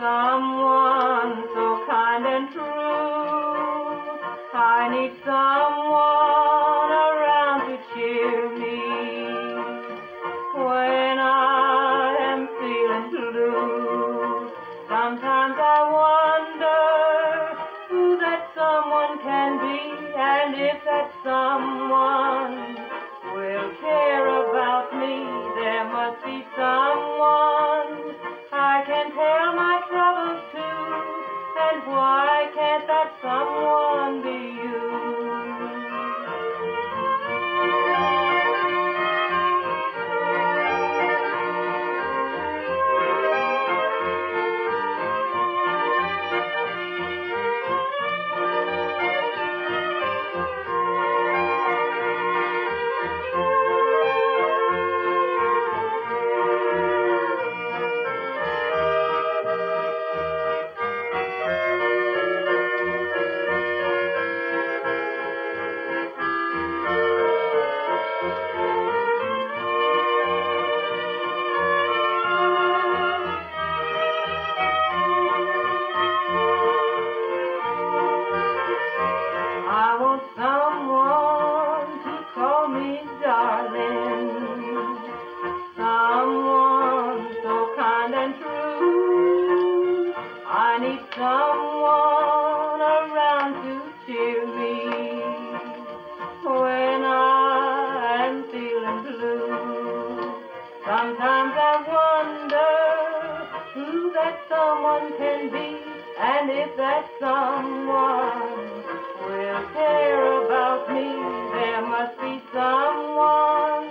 someone so kind and true. I need someone around to cheer me when I am feeling blue. Sometimes I wonder who that someone can be, and if that someone will care about me. There must be someone I can tell my troubles to, and why can't that someone be you? I want someone to call me darling, someone so kind and true. I need someone around to cheer me when I am feeling blue. Sometimes I wonder who that someone can be, and if that someone will care about me. There must be someone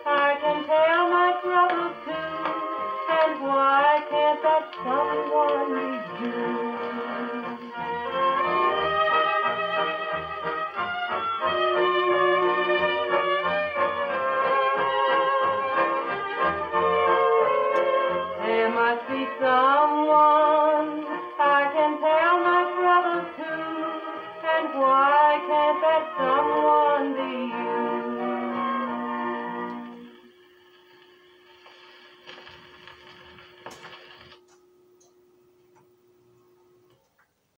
I can tell my troubles to, and why can't that someone be you? There must be someone I can tell my troubles to, and why can't that someone